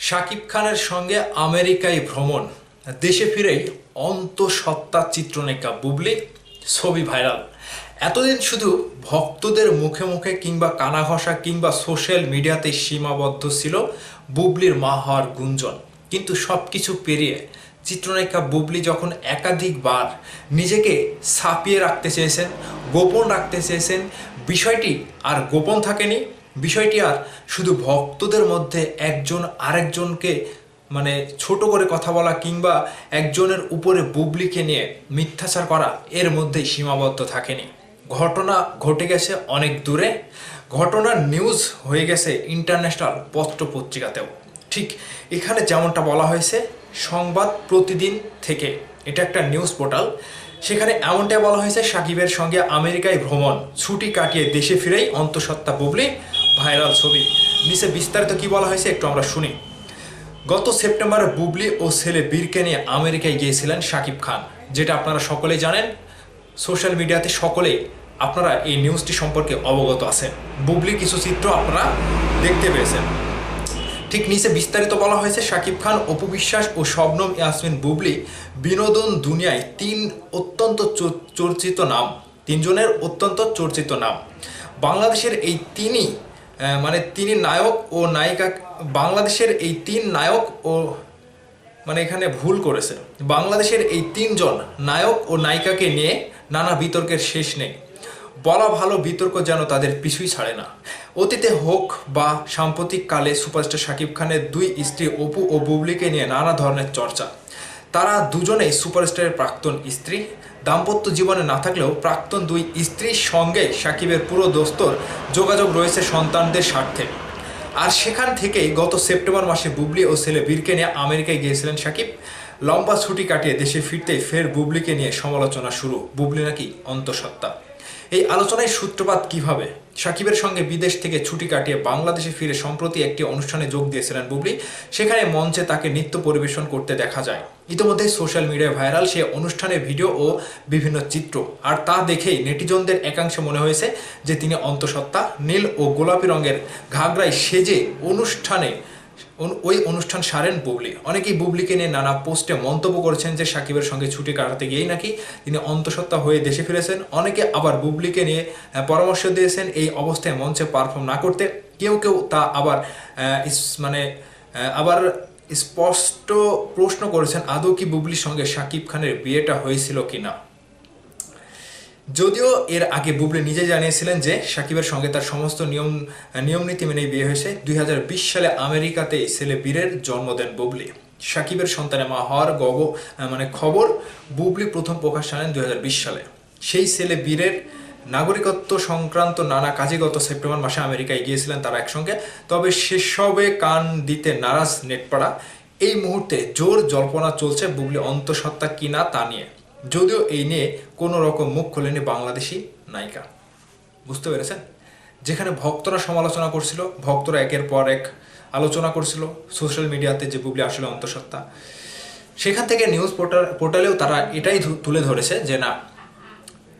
শাকিব খানের সঙ্গে আমেরিকায় ভ্রমণ, দেশে ফিরেই অন্তঃসত্ত্বা চিত্রনায়িকা বুবলি, ছবি ভাইরাল। এতদিন শুধু ভক্তদের মুখে মুখে কিংবা কানাঘষা কিংবা সোশ্যাল মিডিয়াতে সীমাবদ্ধ ছিল বুবলির মা হওয়ার গুঞ্জন, কিন্তু সব কিছু পেরিয়ে চিত্রনায়িকা বুবলি যখন একাধিকবার নিজেকে ছাপিয়ে রাখতে চেয়েছেন, গোপন রাখতে চেয়েছেন, বিষয়টি আর গোপন থাকেনি। বিষয়টি আর শুধু ভক্তদের মধ্যে একজন আরেকজনকে ছোট করে কথা বলা কিংবা একজনের উপরে বুবলিকে নিয়ে মিথ্যাচার করা এর মধ্যেই সীমাবদ্ধ থাকেনি। ঘটনা ঘটে গেছে অনেক দূরে, ঘটনার নিউজ হয়ে গেছে ইন্টারন্যাশনাল পত্র পত্রিকাতেও। ঠিক এখানে যেমনটা বলা হয়েছে সংবাদ প্রতিদিন থেকে, এটা একটা নিউজ পোর্টাল, সেখানে এমনটাই বলা হয়েছে সাকিবের সঙ্গে আমেরিকায় ভ্রমণ, ছুটি কাটিয়ে দেশে ফিরেই অন্তঃসত্ত্বা বুবলি, ভাইরাল ছবি। নিচে বিস্তারিত কি বলা হয়েছে একটু আমরা শুনি। গত সেপ্টেম্বরে বুবলি ও ছেলে বীরকে নিয়ে আমেরিকায় গিয়েছিলেন শাকিব খান, যেটা আপনারা সকলেই জানেন। সোশ্যাল মিডিয়াতে সকলেই আপনারা এই নিউজটি সম্পর্কে অবগত আছেন। বুবলির কিছু চিত্র আপনারা দেখতে পেয়েছেন। ঠিক নিচে বিস্তারিত বলা হয়েছে শাকিব খান, অপু বিশ্বাস ও শবনম ইয়াসমিন বুবলি বিনোদন দুনিয়ায় তিনজনের অত্যন্ত চর্চিত নাম। বাংলাদেশের এই তিনি নায়ক ও নায়িকা, বাংলাদেশের এই তিন নায়ক ও এখানে ভুল করেছে, বাংলাদেশের এই তিনজন নায়ক ও নায়িকাকে নিয়ে নানা বিতর্কের শেষ নেই। বলা ভালো, বিতর্ক যেন তাদের পিছুই ছাড়ে না। অতীতে হোক বা সাম্প্রতিক কালে সুপারস্টার শাকিব খানের দুই স্ত্রী অপু ও বুবলিকে নিয়ে নানা ধরনের চর্চা। তারা দুজনেই সুপারস্টারের প্রাক্তন স্ত্রী। দাম্পত্য জীবনে না থাকলেও প্রাক্তন দুই স্ত্রীর সঙ্গে শাকিবের পুরো দোস্তর যোগাযোগ রয়েছে সন্তানদের স্বার্থে। আর সেখান থেকেই গত সেপ্টেম্বর মাসে বুবলি ও ছেলে বীরকে নিয়ে আমেরিকায় গিয়েছিলেন শাকিব। লম্বা ছুটি কাটিয়ে দেশে ফিরতেই ফের বুবলিকে নিয়ে সমালোচনা শুরু, বুবলি নাকি অন্তঃসত্ত্বা। এই আলোচনায় সূত্রপাত কিভাবে? শাকিবের সঙ্গে বিদেশ থেকে ছুটি কাটিয়ে বাংলাদেশে ফিরে সম্প্রতি একটি অনুষ্ঠানে যোগ দিয়েছিলেন বুবলি। সেখানে মঞ্চে তাকে নৃত্য পরিবেশন করতে দেখা যায়। ইতিমধ্যেই সোশ্যাল মিডিয়ায় ভাইরাল সে অনুষ্ঠানের ভিডিও ও বিভিন্ন চিত্র। আর তা দেখেই নেটিজনদের একাংশে মনে হয়েছে যে তিনি অন্তঃসত্ত্বা। নীল ও গোলাপি রঙের ঘাগরায় সেজে ওই অনুষ্ঠান সারেন বুবলি। অনেকেই বুবলিকে নিয়ে নানা পোস্টে মন্তব্য করেছেন যে সাকিবের সঙ্গে ছুটি কাটাতে গিয়েই নাকি তিনি অন্তঃসত্ত্বা হয়ে দেশে ফিরেছেন। অনেকে আবার বুবলিকে নিয়ে পরামর্শ দিয়েছেন এই অবস্থায় মঞ্চে পারফর্ম না করতে। কেউ তা আবার স্পষ্ট প্রশ্ন করেছেন আদৌ কি বুবলির সঙ্গে শাকিব খানের বিয়েটা হয়েছিল কিনা। যদিও এর আগে বুবলি নিজে জানিয়েছিলেন যে সাকিবের সঙ্গে তার সমস্ত নিয়ম নীতি মেনেই বিয়ে হয়েছে। 2020 সালে আমেরিকাতে ছেলে বীরের জন্ম দেন বুবলি। সাকিবের সন্তানের মা হওয়ার খবর বুবলি প্রথম প্রকাশ জানেন 2020 সালে। সেই ছেলে বীরের নাগরিকত্ব সংক্রান্ত নানা কাজে গত সেপ্টেম্বর মাসে আমেরিকায় গিয়েছিলেন তারা একসঙ্গে। তবে সেসবে কান দিতে নারাজ নেটপাড়া। এই মুহূর্তে জোর জল্পনা চলছে বুবলি অন্তঃসত্ত্বা কিনা তা নিয়ে, যদিও এই নিয়ে কোনো রকম মুখ খোলেনি বাংলাদেশি নায়িকা। বুঝতে পেরেছেন? যেখানে ভক্তরা সমালোচনা করছিল, ভক্তরা একের পর এক আলোচনা করছিল সোশ্যাল মিডিয়াতে যে বুবলি আসলে অন্তঃসত্ত্বা, সেখান থেকে নিউজ পোর্টালেও তারা এটাই তুলে ধরেছে যে না,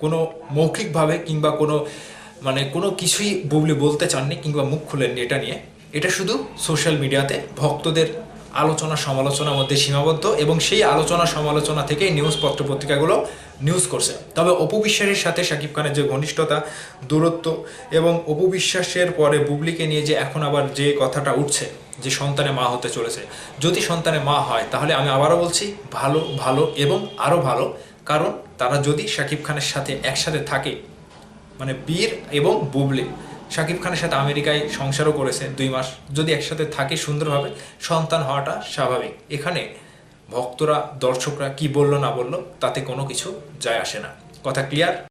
কোনো মৌখিকভাবে কিংবা কোনো কিছুই বুবলি বলতে চাননি কিংবা মুখ খুলেননি এটা নিয়ে। এটা শুধু সোশ্যাল মিডিয়াতে ভক্তদের আলোচনা সমালোচনার মধ্যে সীমাবদ্ধ, এবং সেই আলোচনা সমালোচনা থেকেই নিউজ পত্রপত্রিকাগুলো নিউজ করছে। তবে অপু বিশ্বাসের সাথে শাকিব খানের যে ঘনিষ্ঠতা, দূরত্ব, এবং অপু বিশ্বাসের পরে বুবলিকে নিয়ে যে এখন আবার যে কথাটা উঠছে যে সন্তানের মা হতে চলেছে, যদি সন্তানের মা হয় তাহলে আমি আবারও বলছি ভালো এবং আরও ভালো। কারণ তারা যদি শাকিব খানের সাথে একসাথে থাকে, বীর এবং বুবলি শাকিব খানের সাথে আমেরিকায় সংসারও করেছে 2 মাস, যদি একসাথে থাকে সুন্দরভাবে, সন্তান হওয়াটা স্বাভাবিক। এখানে ভক্তরা, দর্শকরা কি বললো না বললো তাতে কোনো কিছু যায় আসে না। কথা ক্লিয়ার?